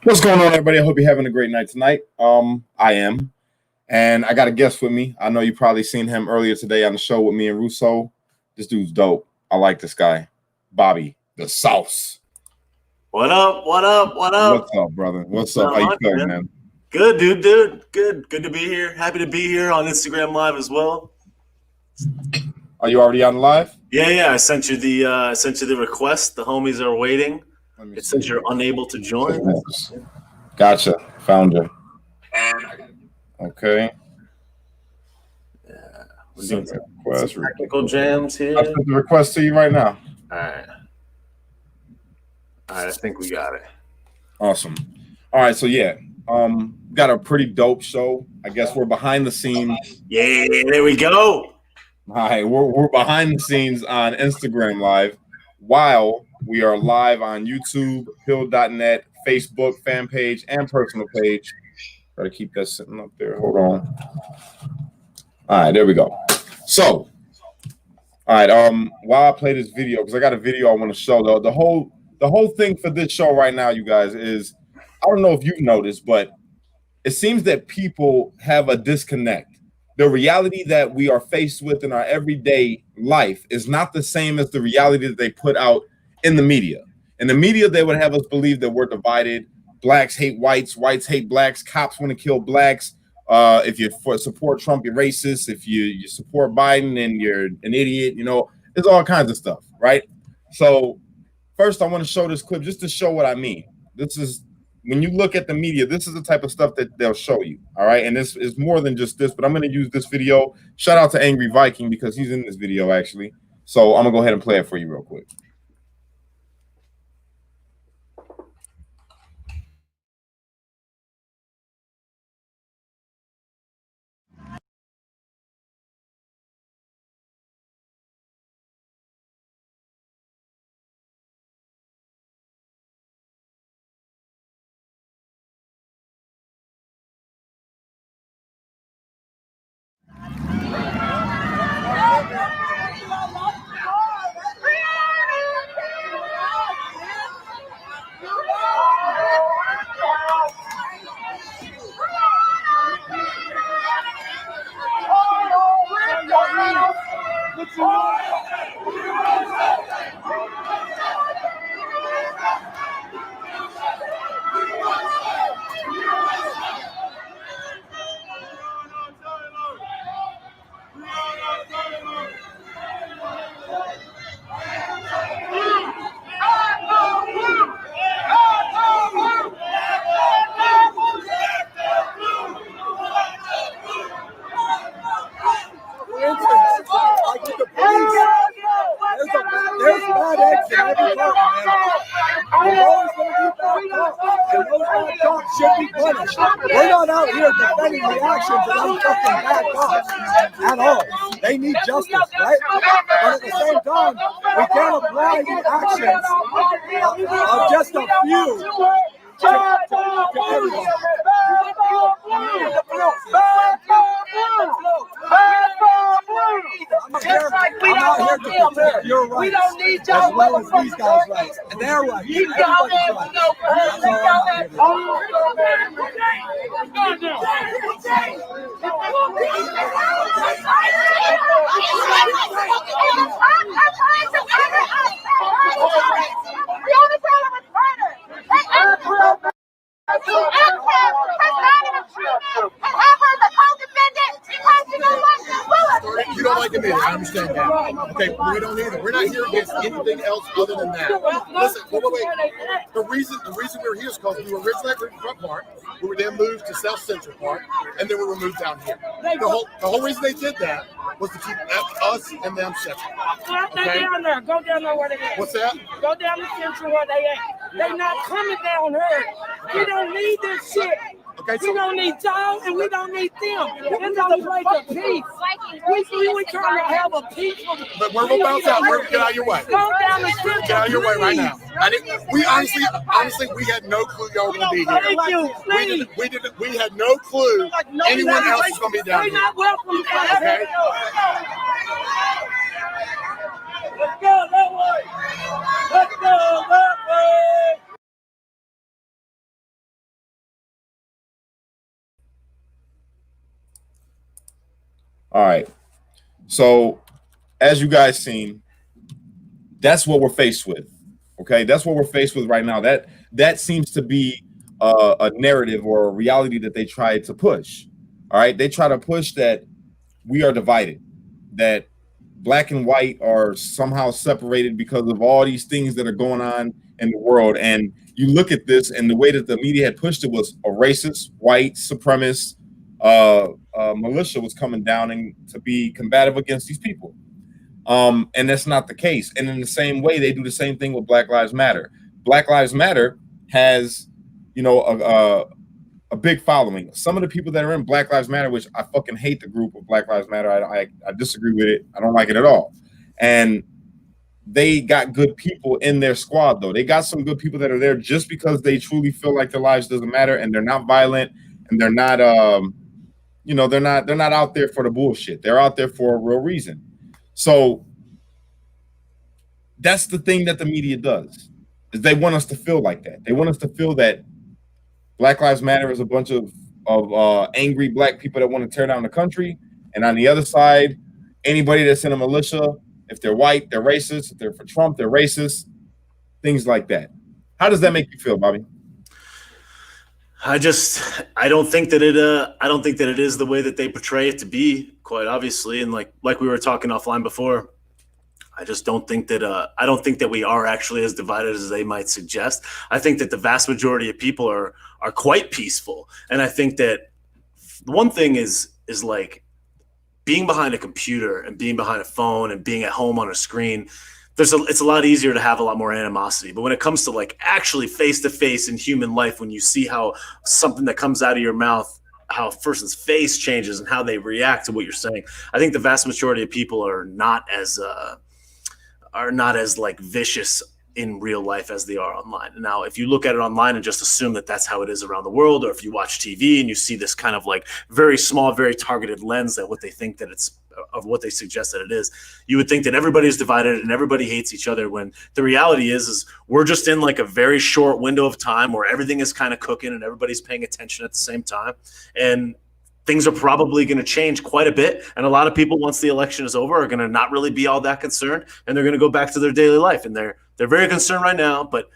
What's going on, everybody? I hope you're having a great night tonight. I am, and I got a guest with me. I know you probably seen him earlier today on the show with me and Russo. This dude's dope. I like this guy, Bobby the Sauce. What up? What up? What up? What's up, brother? What's up? How you feeling, man? Good, dude. Good to be here. Happy to be here on Instagram Live as well. Are you already on live? Yeah. I sent you the request. The homies are waiting. It says you're unable to join. Gotcha. Found you. Okay. Yeah. We're doing some technical jams here. I'll put the request to you right now. All right. I think we got it. Awesome. All right. So yeah, got a pretty dope show. I guess we're behind the scenes. Yeah, there we go. All right, we're behind the scenes on Instagram Live while we are live on YouTube, Pill.net, Facebook fan page, and personal page. Try to keep that sitting up there. Hold on. All right, there we go. So, all right, while I play this video, because I got a video I want to show. The whole thing for this show right now, you guys, is I don't know if you've noticed, but it seems that people have a disconnect. The reality that we are faced with in our everyday life is not the same as the reality that they put out in the media. In the media, they would have us believe that we're divided. Blacks hate whites, whites hate blacks, cops want to kill blacks. If you support Trump, you're racist. If you support Biden, and you're an idiot, there's all kinds of stuff, right? So first, I want to show this clip just to show what I mean. This is when you look at the media, this is the type of stuff that they'll show you. All right. And this is more than just this, but I'm going to use this video. Shout out to Angry Viking because he's in this video, actually. So I'm going to go ahead and play it for you real quick. Should be punished. We're not out here defending the actions of any fucking bad cops at all. They need justice, right? But at the same time, we can't apply the actions of just a few to everyone. I'm not here to protect your rights as well as these guys' rights and their rights. Everybody's You don't like admitting, I understand that. Okay, we don't either. We're not here against anything else other than that. Listen, wait. The reason we're here is because we were originally at Front Park, we were then moved to South Central Park, and then we were moved down here. The whole reason they did that was to keep us and them separate. Okay? Go down there where they at. What's that? Go down to Central where they at. They not coming down here. We don't need this shit. Okay, we don't need y'all and we don't need them. This is a place of peace. We trying to have a peaceful. But we're bounce out. We're get out of your way. Go down the street. Get out of your way right now. We honestly, we had no clue y'all were gonna be here. Thank you. Please. We had no clue anyone else was gonna be down here. We're not welcome. Okay. Let's go that way. Let's go that way. All right. So, as you guys seen, that's what we're faced with. Okay, that's what we're faced with right now. That seems to be a narrative or a reality that they try to push. All right, they try to push that we are divided, that black and white are somehow separated because of all these things that are going on in the world. And you look at this, and the way that the media had pushed it was a racist, white, supremacist militia was coming down and to be combative against these people. And that's not the case. And in the same way, they do the same thing with Black Lives Matter. Black Lives Matter has, you know, a big following. Some of the people that are in Black Lives Matter, which I fucking hate the group of Black Lives Matter. I disagree with it. I don't like it at all. And they got good people in their squad, though. They got some good people that are there just because they truly feel like their lives doesn't matter, and they're not violent, and they're not, you know, they're not out there for the bullshit. They're out there for a real reason. So that's the thing that the media does, is they want us to feel like that. They want us to feel that Black Lives Matter is a bunch of angry black people that want to tear down the country. And on the other side, anybody that's in a militia, if they're white, they're racist. If they're for Trump, they're racist. Things like that. How does that make you feel, Bobby? I don't think that it is the way that they portray it to be, quite obviously. And like we were talking offline before, I just don't think that we are actually as divided as they might suggest. I think that the vast majority of people are quite peaceful. And I think that one thing is like being behind a computer and being behind a phone and being at home on a screen. It's a lot easier to have a lot more animosity. But when it comes to like actually face to face in human life, when you see how something that comes out of your mouth, how a person's face changes and how they react to what you're saying, I think the vast majority of people are not as like vicious in real life as they are online. Now, if you look at it online and just assume that that's how it is around the world, or if you watch TV and you see this kind of like very small, very targeted lens that what they think that it's of what they suggest that it is, you would think that everybody's divided and everybody hates each other, when the reality is we're just in like a very short window of time where everything is kind of cooking and everybody's paying attention at the same time. And things are probably going to change quite a bit. And a lot of people, once the election is over, are going to not really be all that concerned, and they're going to go back to their daily life. And they're very concerned right now, but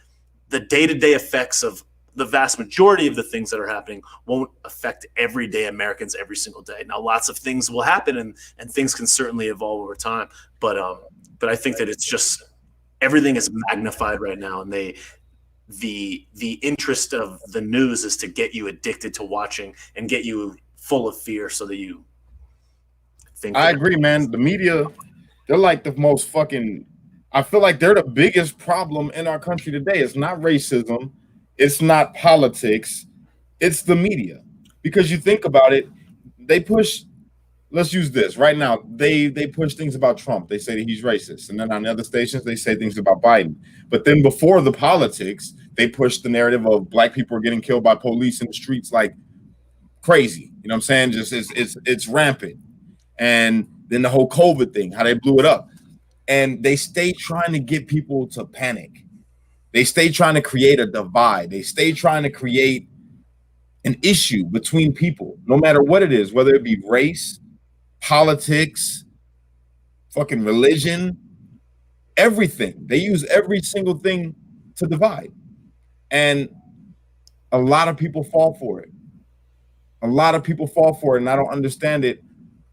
the day-to-day effects of the vast majority of the things that are happening won't affect everyday Americans every single day. Now, lots of things will happen, and things can certainly evolve over time. But I think that it's just everything is magnified right now, and the interest of the news is to get you addicted to watching and get you full of fear so that you think. I agree, man. The media, they're like the most fucking, I feel like they're the biggest problem in our country today. It's not racism. It's not politics. It's the media. Because you think about it, they push, let's use this right now. They push things about Trump. They say that he's racist. And then on the other stations, they say things about Biden. But then before the politics, they push the narrative of black people are getting killed by police in the streets like crazy. You know what I'm saying? Just it's rampant. And then the whole COVID thing, how they blew it up. And they stay trying to get people to panic. They stay trying to create a divide. They stay trying to create an issue between people, no matter what it is, whether it be race, politics, fucking religion, everything. They use every single thing to divide. And a lot of people fall for it. A lot of people fall for it, and I don't understand it,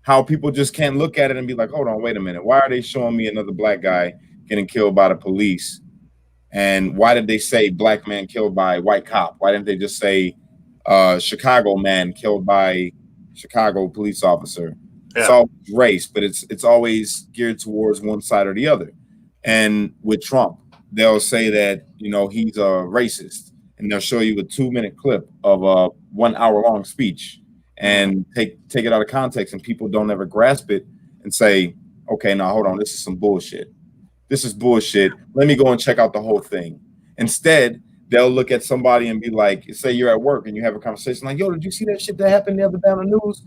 how people just can't look at it and be like, hold on, wait a minute. Why are they showing me another black guy getting killed by the police? And why did they say black man killed by white cop? Why didn't they just say Chicago man killed by Chicago police officer? Yeah. It's all race, but it's always geared towards one side or the other. And with Trump, they'll say that, you know, he's a racist, and they'll show you a 2-minute clip of a 1 hour long speech and take it out of context, and people don't ever grasp it and say, okay, now hold on, this is some bullshit. This is bullshit. Let me go and check out the whole thing. Instead, they'll look at somebody and be like, say you're at work and you have a conversation like, yo, did you see that shit that happened the other day on the news?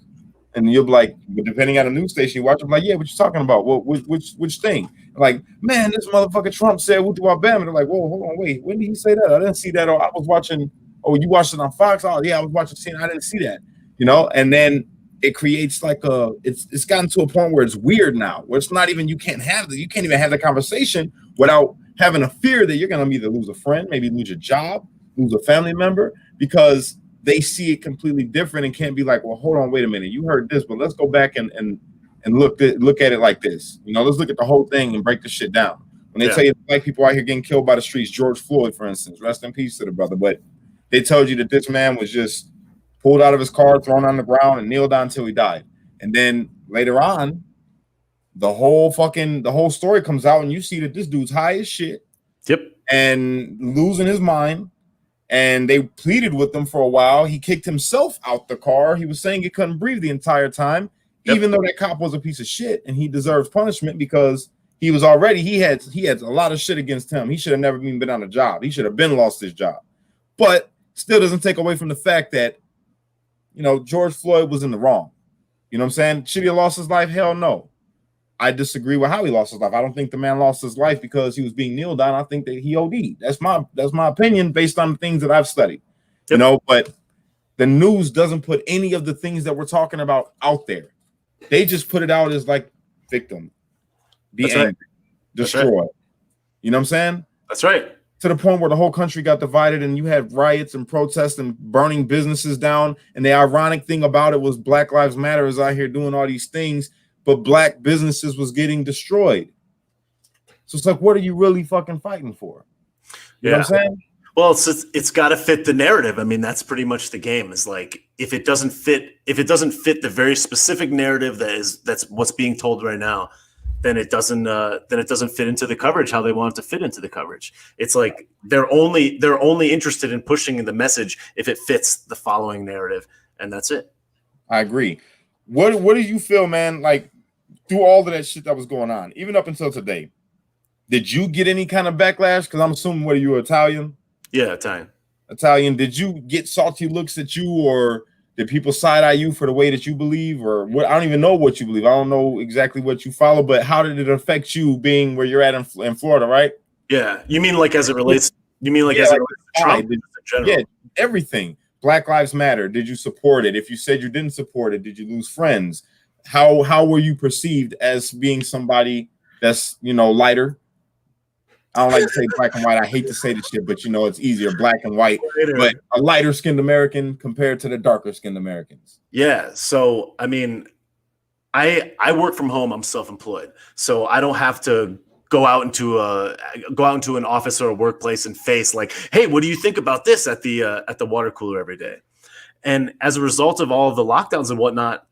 And you'll be like, depending on the news station you watch, I'm like, yeah, what you talking about? Well, which thing? I'm like, man, this motherfucker Trump said, "What do I ban?" And they're like, whoa, hold on, wait, when did he say that? I didn't see that. Or I was watching. Oh, you watched it on Fox? Oh, yeah, I was watching CNN. I didn't see that. You know, and then it creates like it's gotten to a point where it's weird now, where it's not even, you can't even have the conversation without having a fear that you're going to either lose a friend, maybe lose your job, lose a family member, because they see it completely different and can't be like, well, hold on, wait a minute, you heard this, but let's go back and look at it like this. Let's look at the whole thing and break the shit down. When they tell you black people out here getting killed by the streets, George Floyd, for instance, rest in peace to the brother, but they told you that this man was just pulled out of his car, thrown on the ground, and kneeled down until he died. And then later on, the whole story comes out, and you see that this dude's high as shit. Yep. And losing his mind. And they pleaded with him for a while. He kicked himself out the car. He was saying he couldn't breathe the entire time, even though that cop was a piece of shit, and he deserves punishment because he was already, he had a lot of shit against him. He should have never even been on a job. He should have been lost his job. But still doesn't take away from the fact that, George Floyd was in the wrong. You know what I'm saying? Should he have lost his life? Hell no. I disagree with how he lost his life. I don't think the man lost his life because he was being kneeled down. I think that he OD'd. That's my opinion based on the things that I've studied. Yep. But the news doesn't put any of the things that we're talking about out there. They just put it out as like victim, be angry, destroy. Right. You know what I'm saying? That's right. To the point where the whole country got divided and you had riots and protests and burning businesses down. And the ironic thing about it was Black Lives Matter is out here doing all these things, but black businesses was getting destroyed. So it's like, what are you really fucking fighting for? You know what I'm saying? Well, it's got to fit the narrative. I mean, that's pretty much the game. Is like if it doesn't fit the very specific narrative that's what's being told right now, then it doesn't fit into the coverage how they want it to fit into the coverage. It's like they're only interested in pushing the message if it fits the following narrative, and that's it. I agree. What do you feel, man? Like through all of that shit that was going on, even up until today, did you get any kind of backlash? Because I'm assuming, what are you, Italian? Yeah, Italian. Italian. Did you get salty looks at you, or did people side eye you for the way that you believe, or what? I don't even know what you believe. I don't know exactly what you follow, but how did it affect you being where you're at in Florida, right? Yeah, you mean like as it relates? You mean like as it relates to Trump in general? Yeah, everything. Black Lives Matter. Did you support it? If you said you didn't support it, did you lose friends? How were you perceived as being somebody that's lighter? I don't like to say black and white. I hate to say this shit, but it's easier, black and white. But a lighter skinned American compared to the darker skinned Americans. Yeah. So I mean, I work from home. I'm self-employed, so I don't have to go out into an office or a workplace and face like, hey, what do you think about this at the water cooler every day? And as a result of all of the lockdowns and whatnot,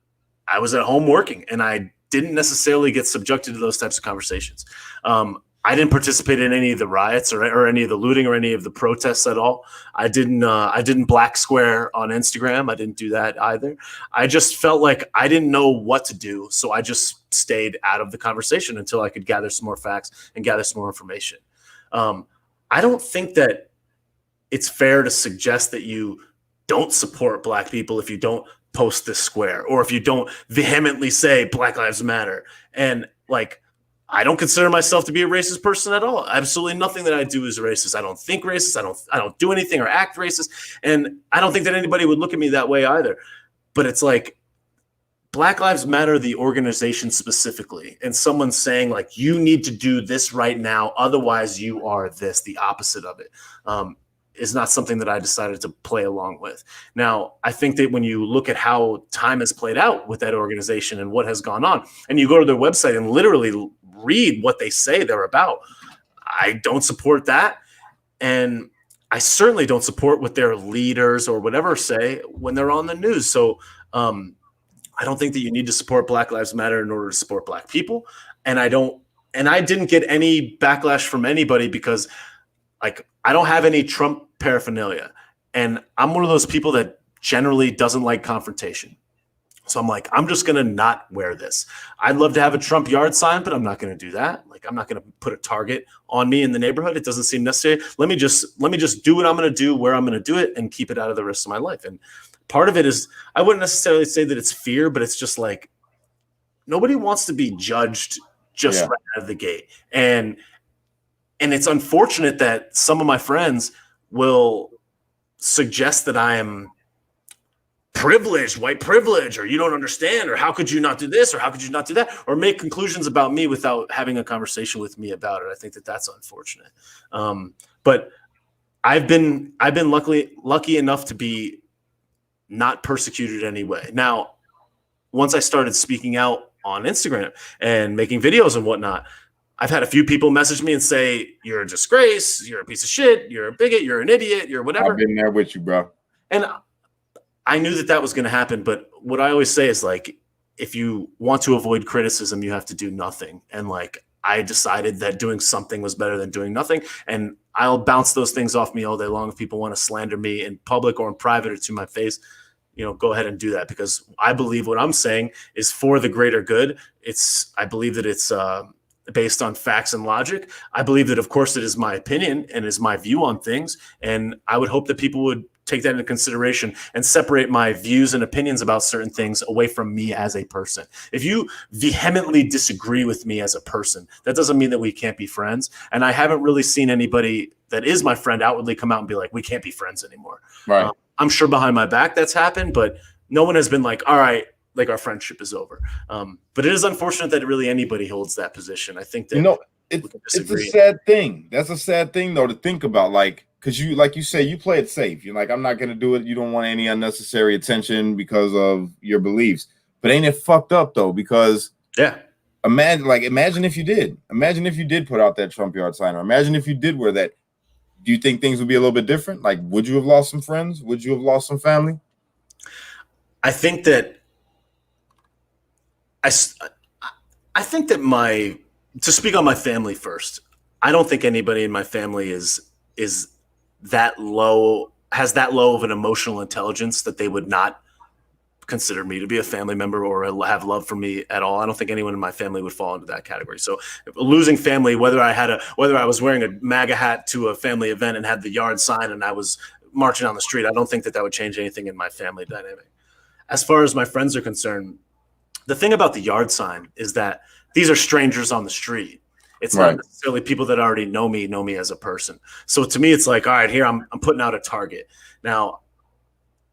I was at home working, and I didn't necessarily get subjected to those types of conversations. I didn't participate in any of the riots or any of the looting or any of the protests at all. I didn't black square on Instagram. I didn't do that either. I just felt like I didn't know what to do. So I just stayed out of the conversation until I could gather some more facts and gather some more information. I don't think that it's fair to suggest that you don't support black people if you don't post this square, or if you don't vehemently say Black Lives Matter. And like, I don't consider myself to be a racist person at all. Absolutely nothing that I do is racist. I don't think racist. I don't do anything or act racist. And I don't think that anybody would look at me that way either. But it's like Black Lives Matter, the organization specifically, and someone saying like, you need to do this right now, otherwise you are this, the opposite of it, is not something that I decided to play along with. Now, I think that when you look at how time has played out with that organization and what has gone on, and you go to their website and literally read what they say they're about, I don't support that. And I certainly don't support what their leaders or whatever say when they're on the news. So I don't think that you need to support Black Lives Matter in order to support black people. And I didn't get any backlash from anybody because like, I don't have any Trump paraphernalia, and I'm one of those people that generally doesn't like confrontation. So I'm like, I'm just going to not wear this. I'd love to have a Trump yard sign, but I'm not going to do that. Like, I'm not going to put a target on me in the neighborhood. It doesn't seem necessary. Let me just do what I'm going to do, where I'm going to do it, and keep it out of the rest of my life. And part of it is, I wouldn't necessarily say that it's fear, but it's just like, nobody wants to be judged just right out of the gate. And it's unfortunate that some of my friends will suggest that I am privilege, white privilege, or you don't understand, or how could you not do this, or how could you not do that, or make conclusions about me without having a conversation with me about it. I think that that's unfortunate. But I've been lucky enough to be not persecuted anyway. Now, once I started speaking out on Instagram and making videos and whatnot, I've had a few people message me and say, you're a disgrace, you're a piece of shit, you're a bigot, you're an idiot, you're whatever. I've been there with you, bro. And I knew that was going to happen. But what I always say is, like, if you want to avoid criticism, you have to do nothing. And like, I decided that doing something was better than doing nothing. And I'll bounce those things off me all day long. If people want to slander me in public or in private or to my face, go ahead and do that, because I believe what I'm saying is for the greater good. I believe that it's based on facts and logic. I believe that, of course, it is my opinion and is my view on things. And I would hope that people would take that into consideration and separate my views and opinions about certain things away from me as a person. If you vehemently disagree with me as a person, that doesn't mean that we can't be friends. And I haven't really seen anybody that is my friend outwardly come out and be like, we can't be friends anymore. Right. I'm sure behind my back that's happened, but no one has been like, all right, like our friendship is over. But it is unfortunate that really anybody holds that position. I think that it's a sad thing. That's a sad thing though to think about, like, because you, like you say, you play it safe. You're like, I'm not gonna do it. You don't want any unnecessary attention because of your beliefs. But ain't it fucked up though? Because imagine if you did. Imagine if you did put out that Trump yard sign, or imagine if you did wear that. Do you think things would be a little bit different? Like, would you have lost some friends? Would you have lost some family? I think that I think that to speak on my family first, I don't think anybody in my family is that low, has that low of an emotional intelligence that they would not consider me to be a family member or have love for me at all. I don't think anyone in my family would fall into that category. So losing family, whether I was wearing a MAGA hat to a family event and had the yard sign and I was marching on the street, I don't think that would change anything in my family dynamic. As far as my friends are concerned, the thing about the yard sign is that these are strangers on the street. It's not necessarily people that already know me as a person. So to me, it's like, all right, here I'm putting out a target. Now,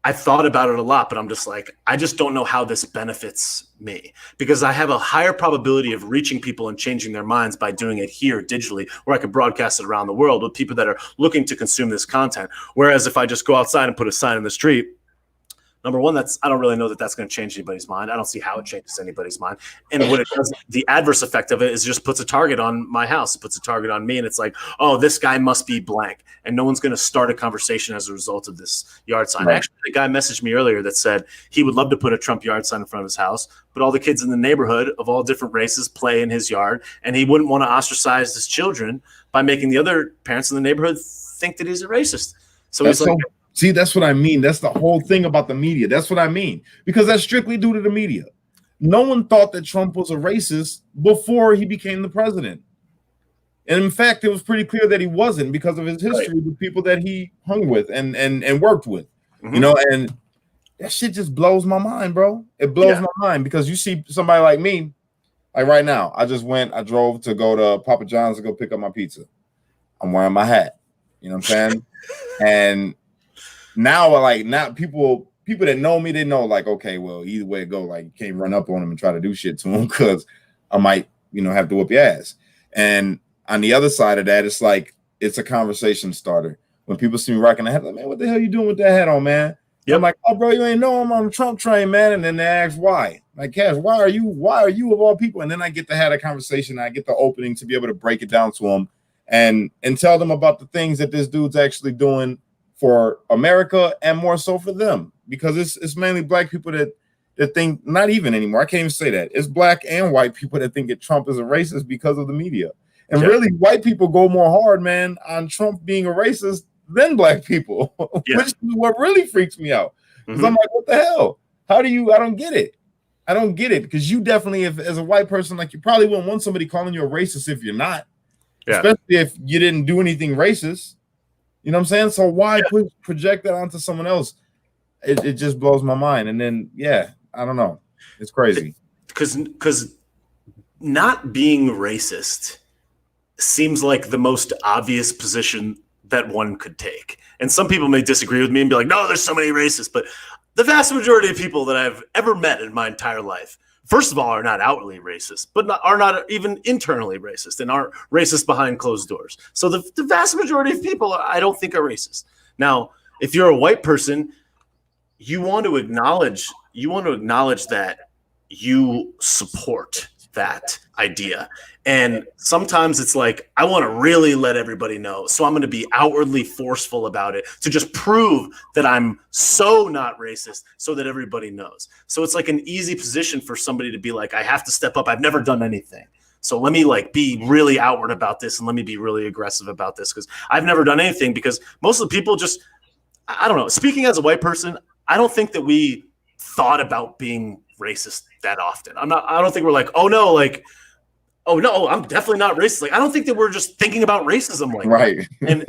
I thought about it a lot, but I'm just like, I just don't know how this benefits me, because I have a higher probability of reaching people and changing their minds by doing it here digitally, where I could broadcast it around the world with people that are looking to consume this content. Whereas if I just go outside and put a sign in the street, number one, I don't really know that that's going to change anybody's mind. I don't see how it changes anybody's mind. And what it does, the adverse effect of it is just puts a target on my house. It puts a target on me. And it's like, oh, this guy must be blank. And no one's going to start a conversation as a result of this yard sign. Right. Actually, the guy messaged me earlier that said he would love to put a Trump yard sign in front of his house, but all the kids in the neighborhood of all different races play in his yard. And he wouldn't want to ostracize his children by making the other parents in the neighborhood think that he's a racist. So he's like, see, that's what I mean. That's the whole thing about the media. That's what I mean. Because that's strictly due to the media. No one thought that Trump was a racist before he became the president. And in fact, it was pretty clear that he wasn't, because of his history with people that he hung with and worked with. Mm-hmm. And that shit just blows my mind, bro. It blows my mind, because you see somebody like me, like right now, I drove to go to Papa John's to go pick up my pizza. I'm wearing my hat. You know what I'm saying? And now people that know me, they know, like, okay, well, either way it go, like, you can't run up on them and try to do shit to them, because I might, have to whoop your ass. And on the other side of that, it's like, it's a conversation starter. When people see me rocking the hat, like, man, what the hell you doing with that hat on, man? Yep. I'm like, oh, bro, you ain't know I'm on the Trump train, man. And then they ask why. Like, Cash, why are you of all people? And then I get to have a conversation. I get the opening to be able to break it down to them and tell them about the things that this dude's actually doing for America, and more so for them, because it's mainly black people that think, not even anymore, I can't even say that. It's black and white people that think that Trump is a racist because of the media. And really, white people go more hard, man, on Trump being a racist than black people, which is what really freaks me out. Because I'm like, what the hell? I don't get it. I don't get it, because you definitely, as a white person, like, you probably wouldn't want somebody calling you a racist if you're not, especially if you didn't do anything racist. You know what I'm saying? So why project that onto someone else? It just blows my mind. And then, I don't know. It's crazy. Because not being racist seems like the most obvious position that one could take. And some people may disagree with me and be like, no, there's so many racists. But the vast majority of people that I've ever met in my entire life, first of all, are not outwardly racist, but are not even internally racist and aren't racist behind closed doors. So the vast majority of people I don't think are racist. Now, if you're a white person, you want to acknowledge that you support that idea. And sometimes it's like, I want to really let everybody know. So I'm going to be outwardly forceful about it to just prove that I'm so not racist so that everybody knows. So it's like an easy position for somebody to be like, I have to step up. I've never done anything. So let me like be really outward about this and let me be really aggressive about this because I've never done anything, because most of the people just, I don't know. Speaking as a white person, I don't think that we thought about being racist that often. I don't think we're like, oh no, I'm definitely not racist. Like, I don't think that we're just thinking about racism like right. that. And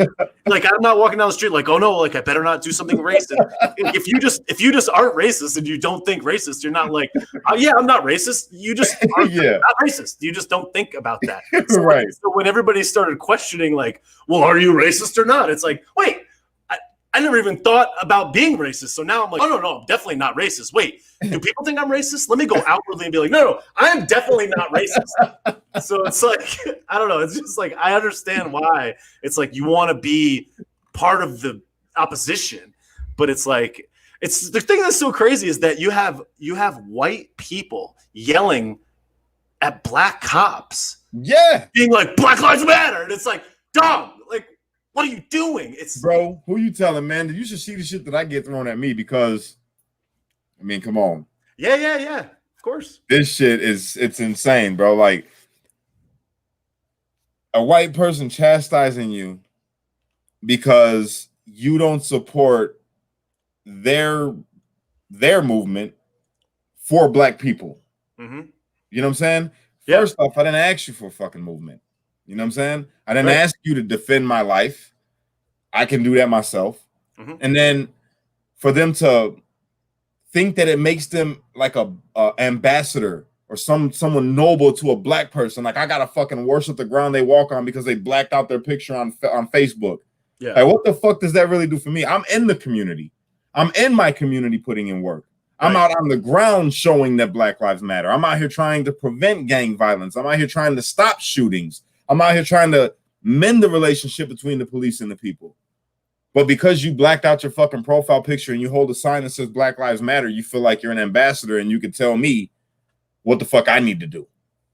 like, I'm not walking down the street like, oh no, like I better not do something racist. If you just aren't racist and you don't think racist, you're not like, oh yeah, I'm not racist. You just are not racist. You just don't think about that. So, right. So when everybody started questioning like, well, are you racist or not? It's like, wait, I never even thought about being racist. So now I'm like, oh, no, I'm definitely not racist. Wait, do people think I'm racist? Let me go outwardly and be like, no, I am definitely not racist. So it's like, I don't know. It's just like, I understand why it's like you want to be part of the opposition. But it's like, it's the thing that's so crazy is that you have white people yelling at black cops. Yeah. Being like, Black Lives Matter. And it's like, dog, like, what are you doing? Bro, who you telling, man? You should see the shit that I get thrown at me because, I mean, come on. Yeah. Of course. This shit it's insane, bro. Like, a white person chastising you because you don't support their movement for black people. Mm-hmm. You know what I'm saying? Yeah. First off, I didn't ask you for a fucking movement. You know what I'm saying? I didn't ask you to defend my life. I can do that myself. Mm-hmm. And then for them think that it makes them like a ambassador or someone noble to a black person. Like I gotta fucking worship the ground they walk on because they blacked out their picture on Facebook. Yeah. Like what the fuck does that really do for me? I'm in the community. I'm in my community putting in work. I'm out on the ground showing that Black Lives Matter. I'm out here trying to prevent gang violence. I'm out here trying to stop shootings. I'm out here trying to mend the relationship between the police and the people. But because you blacked out your fucking profile picture and you hold a sign that says Black Lives Matter, you feel like you're an ambassador and you can tell me what the fuck I need to do.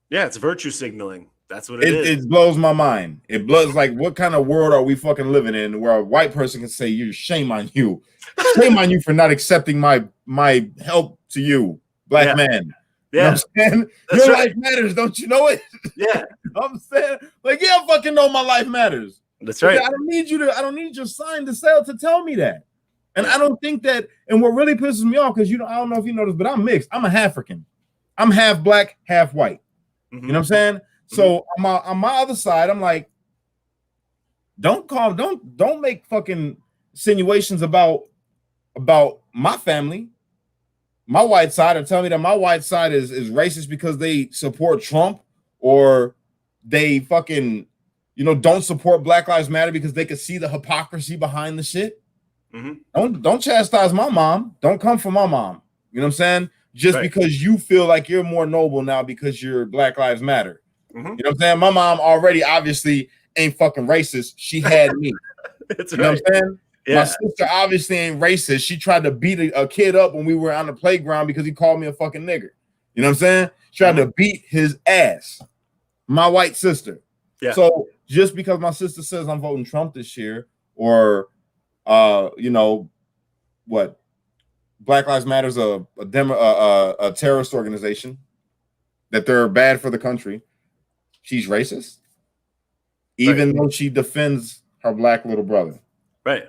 Yeah, it's virtue signaling. That's what it is. It blows my mind. It blows like, what kind of world are we fucking living in where a white person can say, "You shame on you, shame on you for not accepting my help to you, black man." You know what I'm saying? That's your right. life matters, don't you know it? Yeah. I'm saying, like, yeah, I fucking know my life matters. That's right. I don't need your sign to tell me that. And I don't think that, and what really pisses me off, because I don't know if you noticed, but I'm mixed. I'm a African. I'm half black, half white. Mm-hmm. You know what I'm saying? So on my other side, I'm like, don't make fucking insinuations about my family, my white side, or tell me that my white side is racist because they support Trump, or they fucking don't support Black Lives Matter because they could see the hypocrisy behind the shit. Mm-hmm. Don't chastise my mom. Don't come for my mom. You know what I'm saying? Just because you feel like you're more noble now because you're Black Lives Matter. Mm-hmm. You know what I'm saying? My mom already obviously ain't fucking racist. She had me. That's you know what I'm saying? Yeah. My sister obviously ain't racist. She tried to beat a kid up when we were on the playground because he called me a fucking nigger. You know what I'm saying? She tried to beat his ass. My white sister. Yeah. So just because my sister says I'm voting Trump this year, or what? Black Lives Matter is a terrorist organization, that they're bad for the country, she's racist, even though she defends her black little brother. Right.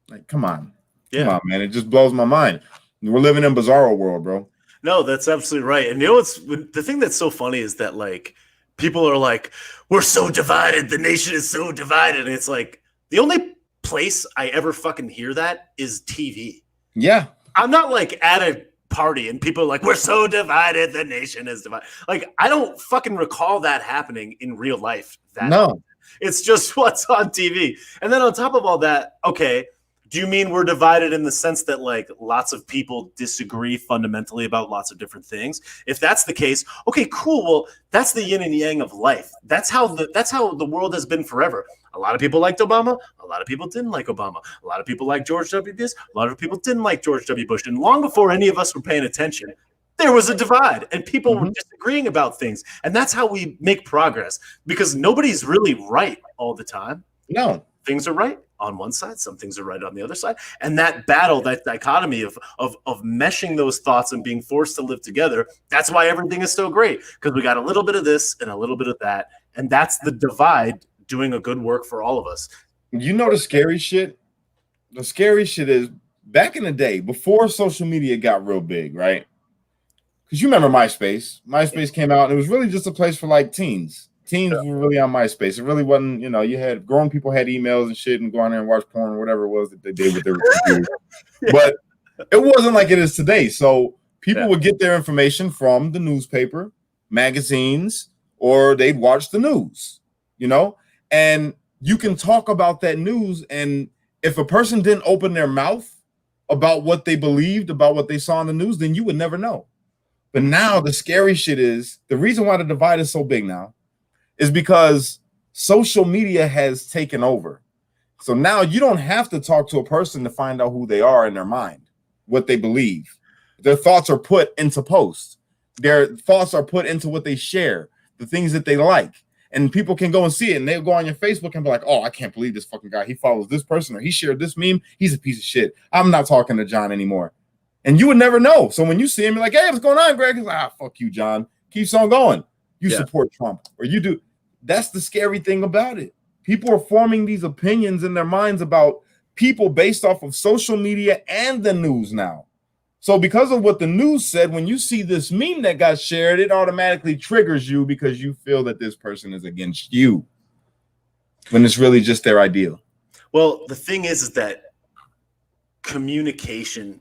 Like, come on. Yeah. Come on, man. It just blows my mind. We're living in bizarro world, bro. No, that's absolutely right. And you know what's the thing that's so funny is that like people are like, we're so divided. The nation is so divided. And it's like the only place I ever fucking hear that is TV. Yeah. I'm not like at a party and people are like, we're so divided. The nation is divided. Like, I don't fucking recall that happening in real life. No. It's just what's on TV. And then on top of all that, okay, Do you mean we're divided in the sense that like lots of people disagree fundamentally about lots of different things? If that's the case, okay, cool. Well, that's the yin and yang of life. That's how the world has been forever. A lot of people liked Obama. A lot of people didn't like Obama. A lot of people liked George W. Bush. A lot of people didn't like George W. Bush. And long before any of us were paying attention, there was a divide and people were disagreeing about things. And that's how we make progress, because nobody's really right all the time. No. Things are right on one side, some things are right on the other side. And that battle, that dichotomy of meshing those thoughts and being forced to live together, that's why everything is so great, because we got a little bit of this and a little bit of that. And that's the divide doing a good work for all of us. You know the scary shit? The scary shit is back in the day, before social media got real big, right? Because you remember MySpace. MySpace came out and it was really just a place for like teens. Teens were really on MySpace. It really wasn't, you know, you had grown people had emails and shit and go on there and watch porn or whatever it was that they did with their computers. But it wasn't like it is today. So people would get their information from the newspaper, magazines, or they'd watch the news, you know? And you can talk about that news. And if a person didn't open their mouth about what they believed, about what they saw in the news, then you would never know. But now the scary shit is, the reason why the divide is so big now is because social media has taken over. So now you don't have to talk to a person to find out who they are in their mind, what they believe. Their thoughts are put into posts. Their thoughts are put into what they share, the things that they like. And people can go and see it, and they'll go on your Facebook and be like, oh, I can't believe this fucking guy. He follows this person, or he shared this meme. He's a piece of shit. I'm not talking to John anymore. And you would never know. So when you see him, you're like, hey, what's going on, Greg? He's like, fuck you, John. Keeps on going. You support Trump, or you do. That's the scary thing about it. People are forming these opinions in their minds about people based off of social media and the news now. So because of what the news said, when you see this meme that got shared, it automatically triggers you because you feel that this person is against you, when it's really just their ideal. Well, the thing is that communication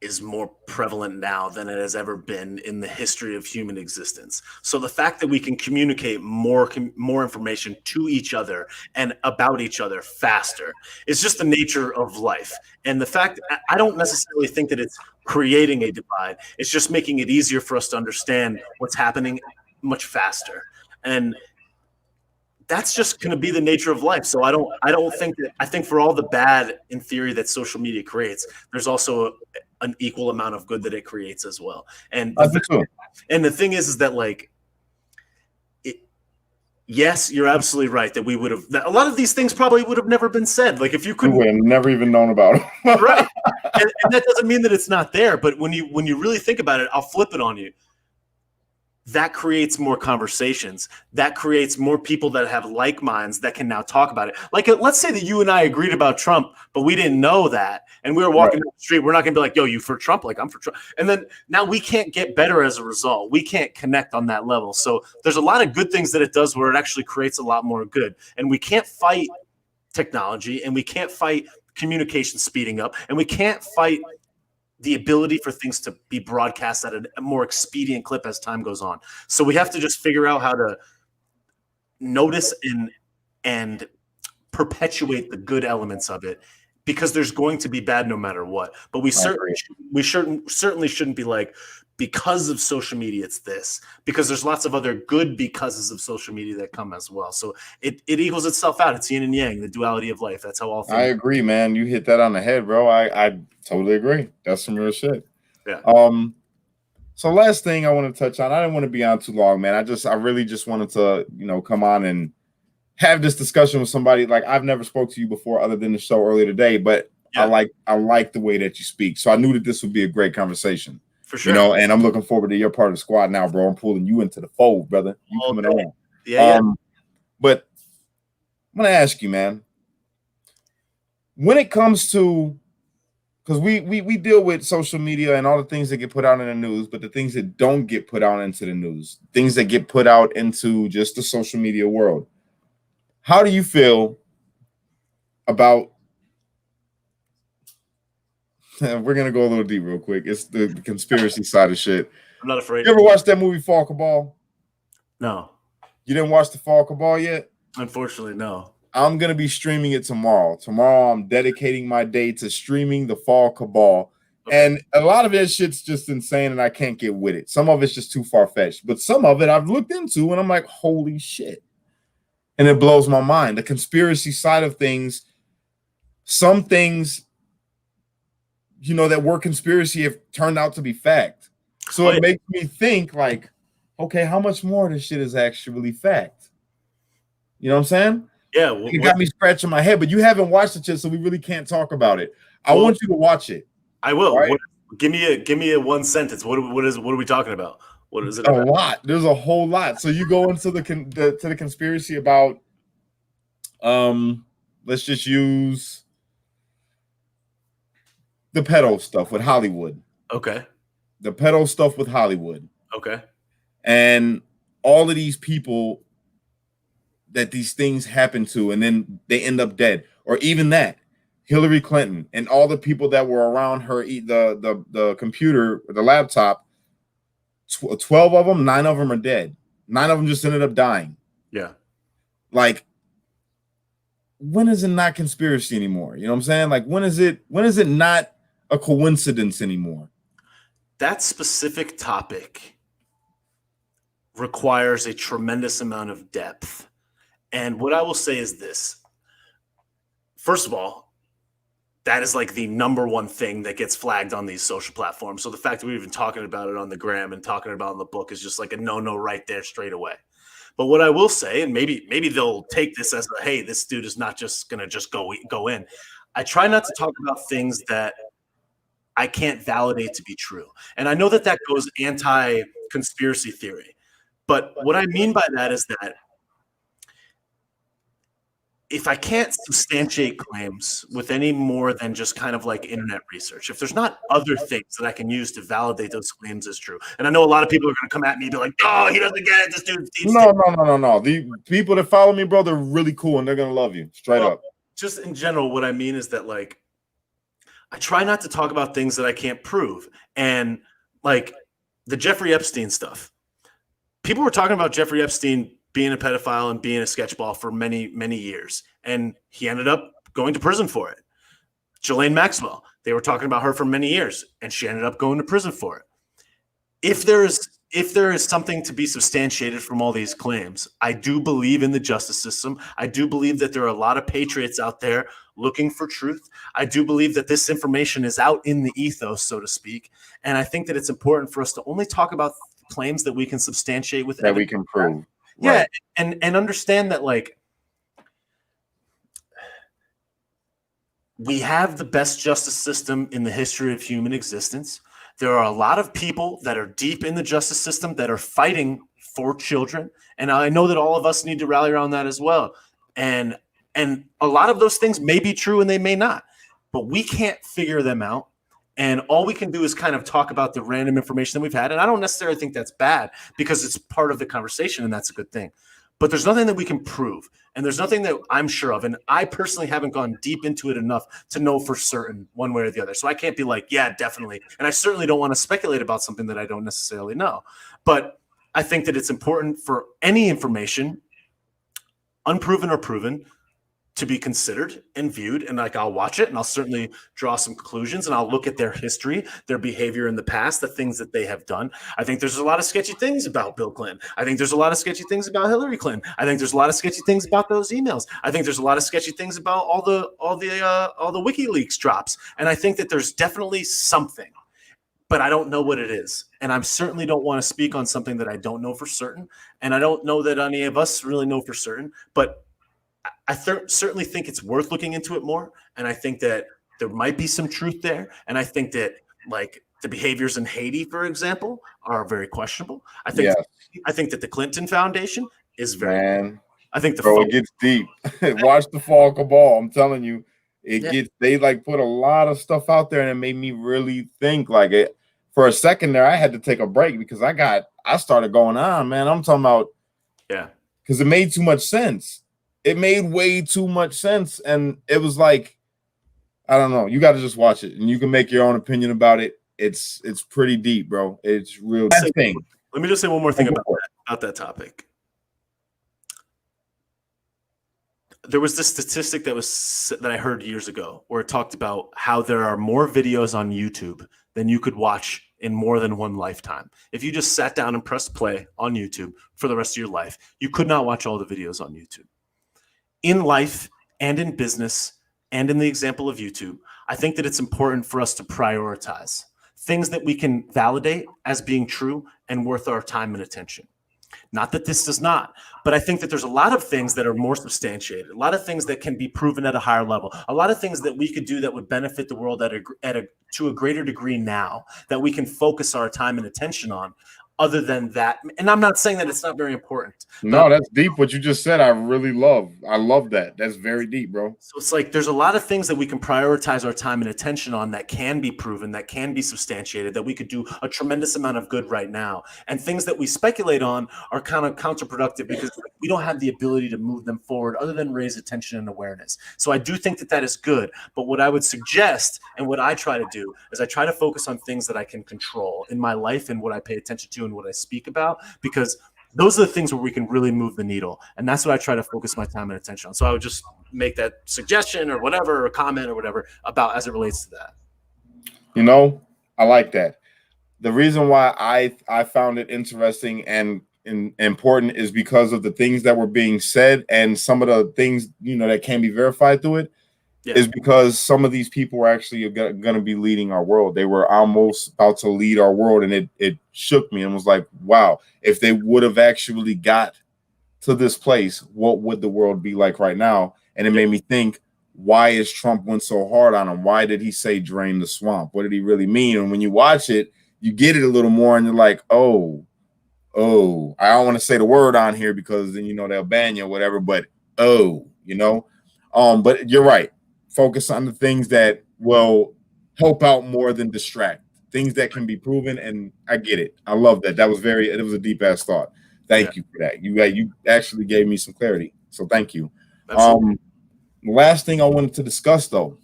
is more prevalent now than it has ever been in the history of human existence. So the fact that we can communicate more information to each other and about each other faster is just the nature of life. And the fact, I don't necessarily think that it's creating a divide. It's just making it easier for us to understand what's happening much faster. And that's just going to be the nature of life. So I don't think that, I think for all the bad in theory that social media creates, there's also an equal amount of good that it creates as well. And the thing is that like, yes, you're absolutely right that we would have, a lot of these things probably would have never been said. Like if you couldn't, we would have never even known about it. Right. And that doesn't mean that it's not there, but when you really think about it, I'll flip it on you. That creates more conversations. That creates more people that have like minds that can now talk about it. Like, let's say that you and I agreed about Trump, but we didn't know that. And we were walking down the street. We're not going to be like, yo, you for Trump? Like, I'm for Trump. And then now we can't get better as a result. We can't connect on that level. So there's a lot of good things that it does where it actually creates a lot more good. And we can't fight technology, and we can't fight communication speeding up, and we can't fight the ability for things to be broadcast at a more expedient clip as time goes on. So we have to just figure out how to notice and perpetuate the good elements of it, because there's going to be bad no matter what. But we certainly shouldn't be like, because of social media, it's this, because there's lots of other good becauses of social media that come as well. So it equals itself out. It's yin and yang, the duality of life. That's how all things. I agree, man. You hit that on the head, bro. I totally agree. That's some real shit. Yeah. So last thing I want to touch on, I didn't want to be on too long, man. I really just wanted to, come on and have this discussion with somebody. Like, I've never spoke to you before other than the show earlier today, but I like the way that you speak. So I knew that this would be a great conversation. For sure. And I'm looking forward to your part of the squad now, bro. I'm pulling you into the fold, brother. You coming on. Yeah. But I'm going to ask you, man, when it comes to, because we deal with social media and all the things that get put out in the news, but the things that don't get put out into the news, things that get put out into just the social media world. How do you feel about, we're going to go a little deep real quick. It's the conspiracy side of shit. I'm not afraid. You ever watched that movie Fall Cabal? No. You didn't watch the Fall Cabal yet? Unfortunately, no. I'm gonna be streaming it tomorrow. Tomorrow, I'm dedicating my day to streaming the Fall Cabal. Okay. And a lot of it shit's just insane, and I can't get with it. Some of it's just too far-fetched, but some of it I've looked into, and I'm like, holy shit. And it blows my mind. The conspiracy side of things, some things, you know, that were conspiracy have turned out to be fact. So it makes me think, like, okay, how much more of this shit is actually fact? You know what I'm saying? Yeah. It got me scratching my head, but you haven't watched it yet, so we really can't talk about it. I want you to watch it. I will. Right? Give me a one sentence. What are we talking about? What is it about? A lot. There's a whole lot. So you go into the conspiracy about let's just use the pedo stuff with Hollywood. Okay. The pedo stuff with Hollywood. Okay. And all of these people that these things happen to, and then they end up dead, or even that. Hillary Clinton and all the people that were around her, the computer, the laptop, 12 of them, 9 of them are dead. 9 of them just ended up dying. Yeah. Like, when is it not conspiracy anymore? You know what I'm saying? Like, when is it not a coincidence anymore? That specific topic requires a tremendous amount of depth. And what I will say is this. First of all, that is like the number one thing that gets flagged on these social platforms. So the fact that we're even talking about it on the gram and talking about it in the book is just like a no right there straight away. But what I will say, and maybe they'll take this as a, hey, this dude is not just going to just go in. I try not to talk about things that I can't validate to be true. And I know that goes anti-conspiracy theory. But what I mean by that is that if I can't substantiate claims with any more than just kind of like internet research, if there's not other things that I can use to validate those claims as true, and I know a lot of people are going to come at me and be like, "Oh, he doesn't get it. This dude's no." The people that follow me, bro, they're really cool and they're going to love you straight up. Just in general, what I mean is that, like, I try not to talk about things that I can't prove, and like the Jeffrey Epstein stuff. People were talking about Jeffrey Epstein being a pedophile and being a sketchball for many, many years. And he ended up going to prison for it. Ghislaine Maxwell, they were talking about her for many years, and she ended up going to prison for it. If there is something to be substantiated from all these claims, I do believe in the justice system. I do believe that there are a lot of patriots out there looking for truth. I do believe that this information is out in the ethos, so to speak. And I think that it's important for us to only talk about claims that we can substantiate with that we can prove. Right. Yeah, and understand that, like, we have the best justice system in the history of human existence. There are a lot of people that are deep in the justice system that are fighting for children, and I know that all of us need to rally around that as well. And a lot of those things may be true and they may not, but we can't figure them out. And all we can do is kind of talk about the random information that we've had. And I don't necessarily think that's bad because it's part of the conversation and that's a good thing. But there's nothing that we can prove. And there's nothing that I'm sure of. And I personally haven't gone deep into it enough to know for certain one way or the other. So I can't be like, yeah, definitely. And I certainly don't want to speculate about something that I don't necessarily know. But I think that it's important for any information, unproven or proven, to be considered and viewed. And like, I'll watch it and I'll certainly draw some conclusions and I'll look at their history, their behavior in the past, the things that they have done. I think there's a lot of sketchy things about Bill Clinton. I think there's a lot of sketchy things about Hillary Clinton. I think there's a lot of sketchy things about those emails. I think there's a lot of sketchy things about all the WikiLeaks drops. And I think that there's definitely something, but I don't know what it is. And I certainly don't want to speak on something that I don't know for certain. And I don't know that any of us really know for certain, but I certainly think it's worth looking into it more. And I think that there might be some truth there. And I think that, like, the behaviors in Haiti, for example, are very questionable. I think that the Clinton Foundation is very. I think it gets deep. Watch the Fall Cabal. I'm telling you, they like put a lot of stuff out there, and it made me really think. Like, it for a second there, I had to take a break because I started going on, man. I'm talking about, because it made too much sense. It made way too much sense. And it was like, I don't know. You got to just watch it and you can make your own opinion about it. It's pretty deep, bro. It's real thing. Let me just say one more thing about that topic. there was this statistic that I heard years ago where it talked about how there are more videos on YouTube than you could watch in more than one lifetime. If you just sat down and pressed play on YouTube for the rest of your life, you could not watch all the videos on YouTube. In life and in business and in the example of YouTube, I think that it's important for us to prioritize things that we can validate as being true and worth our time and attention. Not that this does not, but I think that there's a lot of things that are more substantiated, a lot of things that can be proven at a higher level, a lot of things that we could do that would benefit the world to a greater degree now that we can focus our time and attention on. Other than that, and I'm not saying that it's not very important. No, that's deep. What you just said, I really love. I love that. That's very deep, bro. So it's like there's a lot of things that we can prioritize our time and attention on that can be proven, that can be substantiated, that we could do a tremendous amount of good right now. And things that we speculate on are kind of counterproductive because we don't have the ability to move them forward other than raise attention and awareness. So I do think that that is good. But what I would suggest and what I try to do is I try to focus on things that I can control in my life and what I pay attention to and what I speak about, because those are the things where we can really move the needle. And that's what I try to focus my time and attention on. So I would just make that suggestion or whatever, or comment or whatever about as it relates to that. You know, I like that. The reason why I found it interesting and important is because of the things that were being said and some of the things, you know, that can be verified through it. Yeah. Is because some of these people were actually going to be leading our world. They were almost about to lead our world, and it shook me and was like, wow, if they would have actually got to this place, what would the world be like right now? And it made me think, why is Trump went so hard on him? Why did he say drain the swamp? What did he really mean? And when you watch it, you get it a little more, and you're like, oh, I don't want to say the word on here because then, you know, they'll ban you or whatever, but you know, but you're right. Focus on the things that will help out more than distract. Things that can be proven, and I get it. I love that. It was a deep ass thought. Thank you for that. You actually gave me some clarity. So thank you. The last thing I wanted to discuss though,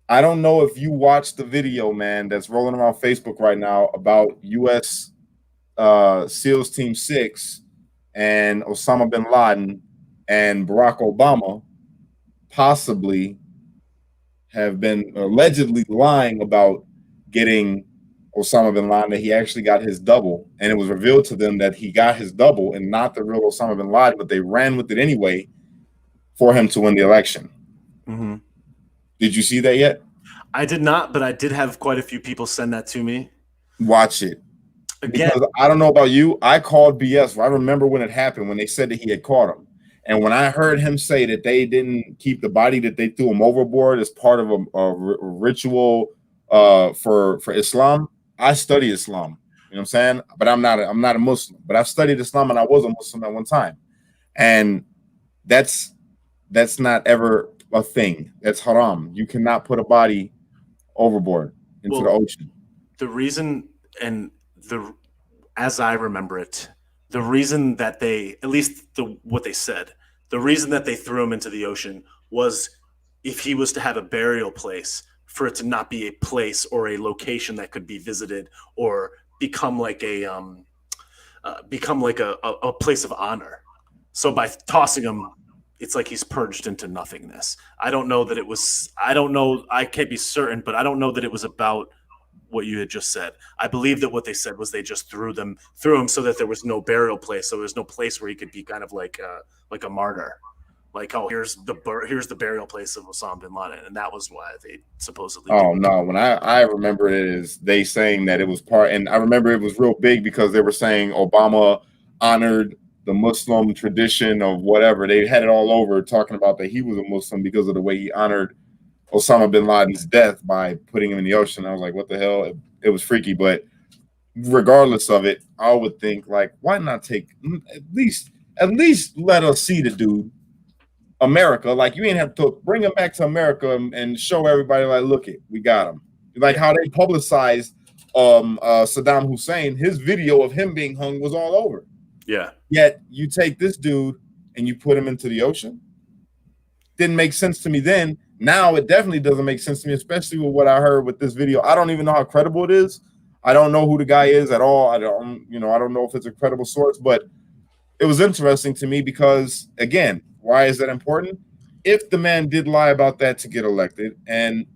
I don't know if you watched the video, man, that's rolling around Facebook right now about U.S. SEALs Team 6 and Osama bin Laden and Barack Obama possibly have been allegedly lying about getting Osama bin Laden, that he actually got his double, and it was revealed to them that he got his double and not the real Osama bin Laden, but they ran with it anyway for him to win the election. Mm-hmm. Did you see that yet? I did not, but I did have quite a few people send that to me. Watch it. Again, because I don't know about you, I called BS. I remember when it happened, when they said that he had caught him. And when I heard him say that they didn't keep the body, that they threw him overboard as part of a ritual for Islam, I study Islam. You know what I'm saying? But I'm not a Muslim. But I've studied Islam, and I was a Muslim at one time. And that's not ever a thing. That's haram. You cannot put a body overboard into the ocean. The reason, as I remember it, the reason that they, at least what they said, the reason that they threw him into the ocean was if he was to have a burial place, for it to not be a place or a location that could be visited or become like a place of honor. So by tossing him, it's like he's purged into nothingness. I don't know that it was. I don't know. I can't be certain, but I don't know that it was about what you had just said. I believe that what they said was they just threw him so that there was no burial place, so there's no place where he could be kind of like a martyr, like, oh, here's the burial place of Osama bin Laden, and that was why they supposedly. Oh no, when I remember it is they saying that it was part, and I remember it was real big because they were saying Obama honored the Muslim tradition of whatever. They had it all over talking about that he was a Muslim because of the way he honored Osama bin Laden's death by putting him in the ocean. I was like, what the hell? It was freaky, but regardless of it, I would think, like, why not take at least let us see the dude. America, like, you ain't have to bring him back to America and show everybody, like, look it, we got him. Like how they publicized Saddam Hussein, his video of him being hung was all over. Yeah. Yet you take this dude and you put him into the ocean. Didn't make sense to me then. Now it definitely doesn't make sense to me, especially with what I heard with this video. I don't even know how credible it is. I don't know who the guy is at all. I don't know if it's a credible source, but it was interesting to me because, again, Why is that important? If the man did lie about that to get elected, and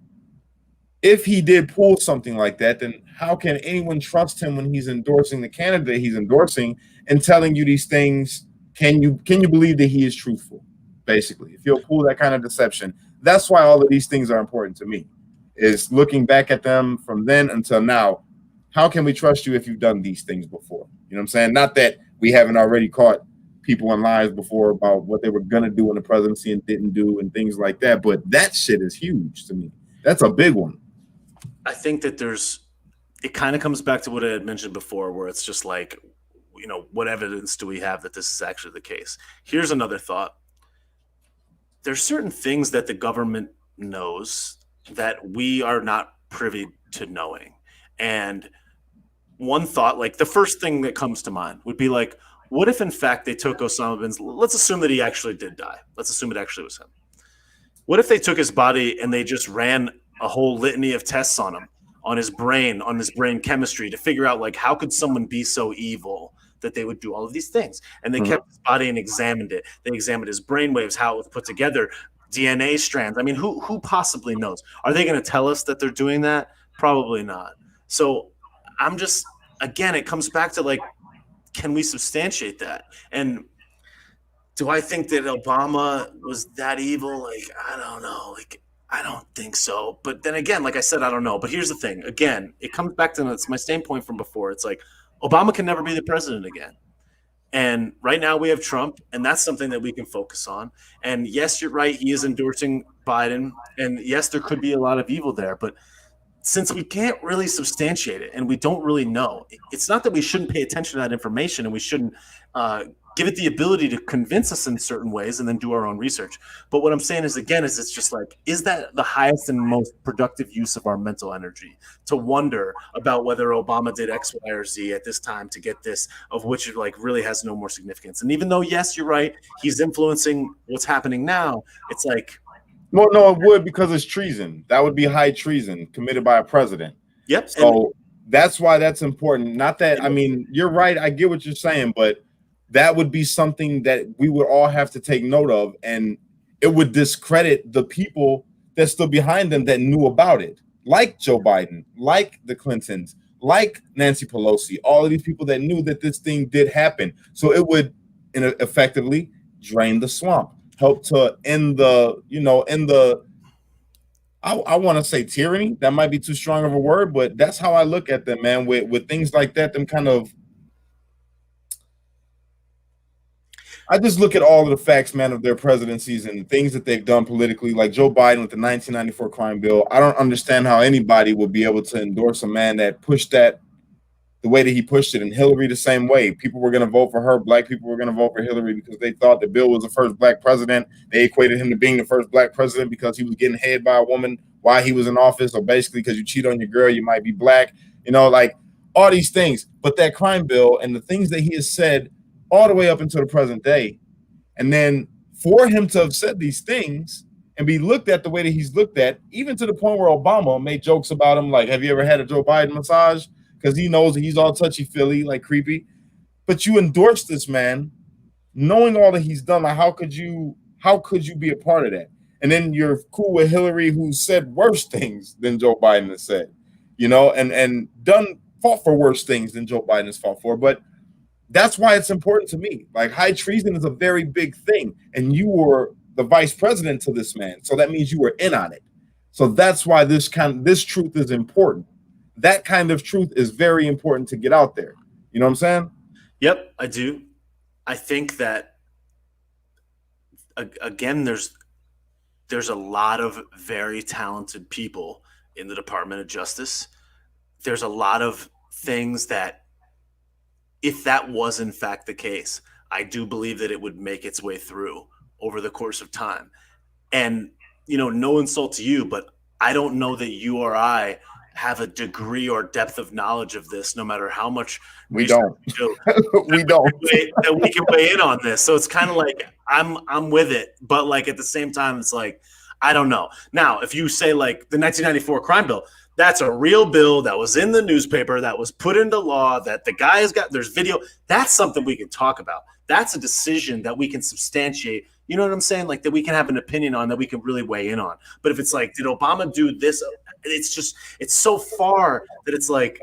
if he did pull something like that, then how can anyone trust him when he's endorsing the candidate he's endorsing and telling you these things? Can you believe that he is truthful? Basically, if you'll pull that kind of deception, that's why all of these things are important to me. Is looking back at them from then until now. How can we trust you if you've done these things before? You know what I'm saying? Not that we haven't already caught people in lies before about what they were going to do in the presidency and didn't do and things like that. But that shit is huge to me. That's a big one. I think that it kind of comes back to what I had mentioned before, where it's just like, you know, what evidence do we have that this is actually the case? Here's another thought. There's certain things that the government knows that we are not privy to knowing. And one thought, like the first thing that comes to mind would be like, what if in fact they took Osama let's assume that he actually did die. Let's assume it actually was him. What if they took his body and they just ran a whole litany of tests on him, on his brain chemistry to figure out like, how could someone be so evil that they would do all of these things? And they kept his body and examined it. They examined his brain waves, how it was put together, DNA strands. I mean, who possibly knows? Are they going to tell us that they're doing that? Probably not. So I'm just, again, it comes back to like, can we substantiate that? And do I think that Obama was that evil? Like, I don't know. Like, I don't think so. But then again, like I said, I don't know. But here's the thing. Again, it comes back to it's my same point from before. It's like Obama can never be the president again. And right now we have Trump, and that's something that we can focus on. And yes, you're right. He is endorsing Biden. And yes, there could be a lot of evil there. But since we can't really substantiate it and we don't really know, it's not that we shouldn't pay attention to that information and we shouldn't give it the ability to convince us in certain ways and then do our own research. But what I'm saying is, again, it's just like, is that the highest and most productive use of our mental energy to wonder about whether Obama did X, Y, or Z at this time to get this, of which it like really has no more significance? And even though, yes, you're right, he's influencing what's happening now, it's like, well, no, it would, because it's treason. That would be high treason committed by a president. Yep. So that's why that's important. Not that, I mean, you're right. I get what you're saying, but that would be something that we would all have to take note of, and it would discredit the people that stood behind them that knew about it, like Joe Biden, like the Clintons, like Nancy Pelosi, all of these people that knew that this thing did happen. So it would effectively drain the swamp. Help to end the, I want to say tyranny. That might be too strong of a word, but that's how I look at them, man. With things like that, them kind of, I just look at all of the facts, man, of their presidencies and things that they've done politically, like Joe Biden with the 1994 crime bill. I don't understand how anybody would be able to endorse a man that pushed that the way that he pushed it, and Hillary the same way. People were going to vote for her. Black people were going to vote for Hillary because they thought that Bill was the first black president. They equated him to being the first black president because he was getting head by a woman while he was in office, or basically because you cheat on your girl, you might be black, like all these things. But that crime bill and the things that he has said all the way up until the present day, and then for him to have said these things and be looked at the way that he's looked at, even to the point where Obama made jokes about him, like, have you ever had a Joe Biden massage? Because he knows that he's all touchy-feely, like creepy. But you endorse this man, knowing all that he's done. Like, how could you be a part of that? And then you're cool with Hillary, who said worse things than Joe Biden has said, and fought for worse things than Joe Biden has fought for. But that's why it's important to me. Like, high treason is a very big thing, and you were the vice president to this man, so that means you were in on it. So that's why this truth is important. That kind of truth is very important to get out there. You know what I'm saying? Yep, I do. I think that, again, there's a lot of very talented people in the Department of Justice. There's a lot of things that, if that was in fact the case, I do believe that it would make its way through over the course of time. And, no insult to you, but I don't know that you or I have a degree or depth of knowledge of this, no matter how much we don't. We don't. That we can weigh in on this. So it's kind of like I'm with it, but like at the same time, it's like I don't know. Now, if you say like the 1994 crime bill, that's a real bill that was in the newspaper, that was put into law, that the guy has got, there's video. That's something we can talk about. That's a decision that we can substantiate. You know what I'm saying? Like that we can have an opinion on, that we can really weigh in on. But if it's like, did Obama do this? It's so far that it's like,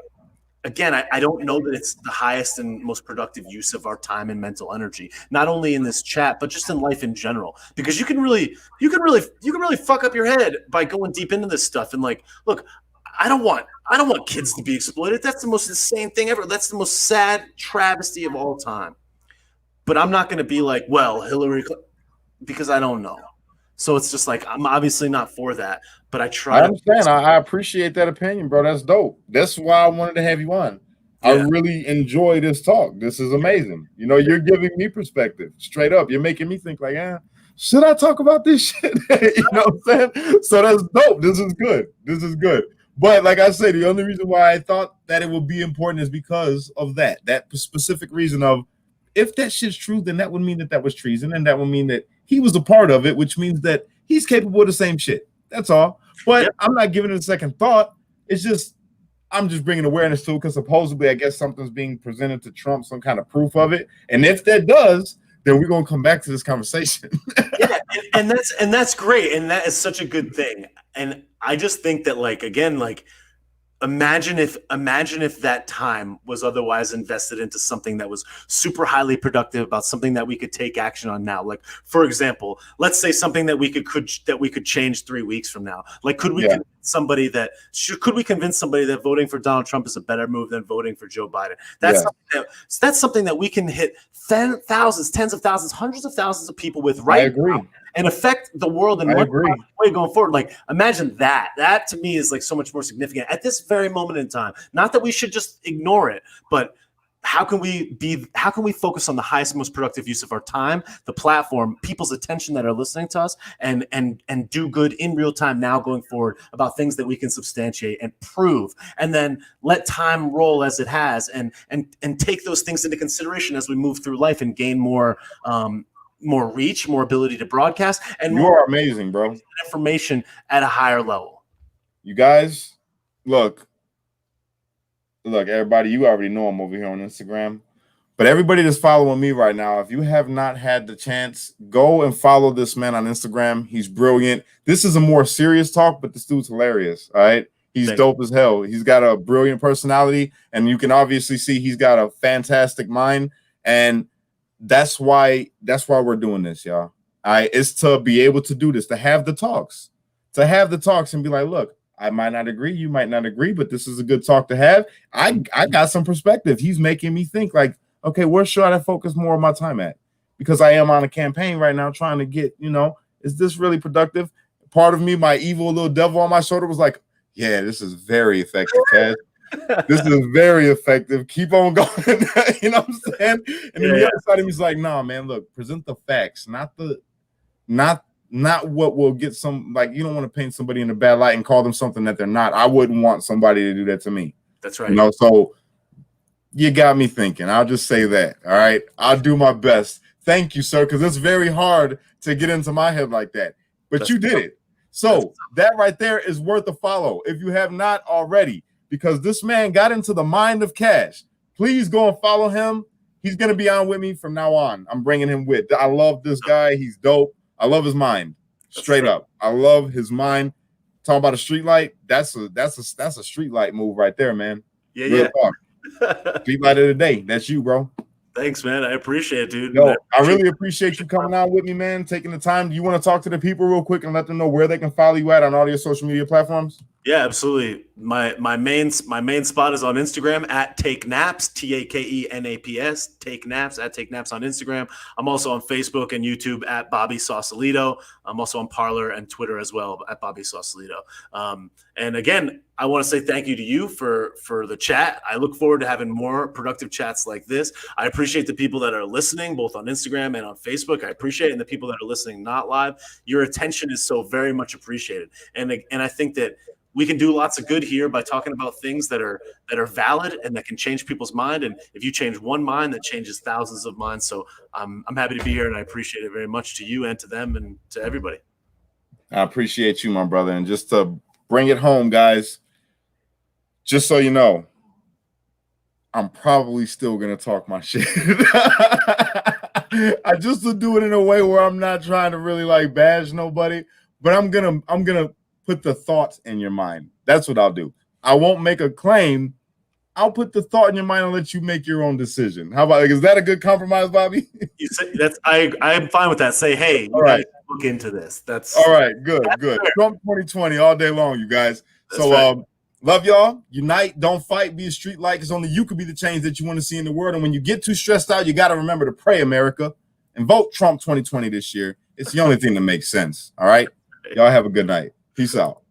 again, I don't know that it's the highest and most productive use of our time and mental energy, not only in this chat, but just in life in general, because you can really fuck up your head by going deep into this stuff. And like, look, I don't want kids to be exploited. That's the most insane thing ever. That's the most sad travesty of all time. But I'm not going to be like, well, Hillary, because I don't know. So it's just like, I'm obviously not for that, but I try. I understand. I appreciate that opinion, bro. That's dope. That's why I wanted to have you on. Yeah. I really enjoy this talk. This is amazing. You know, you're giving me perspective straight up. You're making me think like, should I talk about this shit? You know what I'm saying? So that's dope. This is good. This is good. But like I said, the only reason why I thought that it would be important is because of that specific reason of, if that shit's true, then that would mean that was treason, and that would mean that he was a part of it, which means that he's capable of the same shit. That's all. But I'm not giving it a second thought. It's just, I'm just bringing awareness to it because supposedly, I guess something's being presented to Trump, some kind of proof of it. And if that does, then we're gonna come back to this conversation. Yeah, and that's great, and that is such a good thing. And I just think that, like, again, like, imagine if that time was otherwise invested into something that was super highly productive, about something that we could take action on now. Like, for example, let's say something that we could change 3 weeks from now. Like, could we convince somebody that voting for Donald Trump is a better move than voting for Joe Biden? That's something that we can hit thousands, tens of thousands, hundreds of thousands of people with now, and affect the world in one way going forward. Like, imagine that. That to me is like so much more significant at this very moment in time. Not that we should just ignore it, but how can we focus on the highest, most productive use of our time, the platform, people's attention that are listening to us, and do good in real time now going forward about things that we can substantiate and prove, and then let time roll as it has, and take those things into consideration as we move through life and gain more reach, more ability to broadcast, and you are amazing, bro. Information at a higher level. You guys, look, everybody, you already know I'm over here on Instagram, but everybody that's following me right now, if you have not had the chance, go and follow this man on Instagram. He's brilliant. This is a more serious talk, but this dude's hilarious. All right. He's dope as hell. He's got a brilliant personality, and you can obviously see he's got a fantastic mind. And that's why we're doing this, y'all. All right, it's to be able to do this, to have the talks and be like, look, I might not agree, you might not agree, but this is a good talk to have. I got some perspective. He's making me think like, okay, where should I focus more of my time at? Because I am on a campaign right now trying to get, is this really productive? Part of me, my evil little devil on my shoulder was like, yeah, this is very effective, Kaz. This is very effective. Keep on going. You know what I'm saying? And then the other side of me is like, nah, man, look, present the facts, not what will get some, like, you don't want to paint somebody in a bad light and call them something that they're not. I wouldn't want somebody to do that to me. That's right. So you got me thinking. I'll just say that. All right. I'll do my best. Thank you, sir, because it's very hard to get into my head like that. But you did it. So that right there is worth a follow if you have not already, because this man got into the mind of Cash. Please go and follow him. He's going to be on with me from now on. I'm bringing him with. I love this guy. He's dope. I love his mind. Straight up. I love his mind. Talking about a street light. That's a street light move right there, man. Yeah. Street light of the day. That's you, bro. Thanks, man. I appreciate it, dude. Yo, I really appreciate you coming on with me, man. Taking the time. Do you want to talk to the people real quick and let them know where they can follow you at on all your social media platforms? Yeah, absolutely. My main spot is on Instagram at Take Naps, TAKENAPS, Take Naps, at Take Naps on Instagram. I'm also on Facebook and YouTube at Bobby Sausalito. I'm also on Parler and Twitter as well at Bobby Sausalito. And again, I want to say thank you to you for the chat. I look forward to having more productive chats like this. I appreciate the people that are listening, both on Instagram and on Facebook. I appreciate it. And the people that are listening not live. Your attention is so very much appreciated. And I think that we can do lots of good here by talking about things that are valid and that can change people's mind. And if you change one mind, that changes thousands of minds. So I'm happy to be here, and I appreciate it very much to you and to them and to everybody. I appreciate you, my brother. And just to bring it home, guys, just so you know, I'm probably still going to talk my shit. I just to do it in a way where I'm not trying to really like bash nobody, but I'm gonna put the thoughts in your mind. That's what I'll do. I won't make a claim. I'll put the thought in your mind and let you make your own decision. How about, is that a good compromise, Bobby? You say that's I'm fine with that. Say, hey, All right, look into this. That's all right, good. fair. Trump 2020 all day long, you guys. That's So right. love y'all. Unite, don't fight, be a street light, because only you could be the change that you want to see in the world. And when you get too stressed out, you got to remember to pray, America, and vote Trump 2020 this year. It's the only thing that makes sense. All right. Y'all have a good night. Peace out.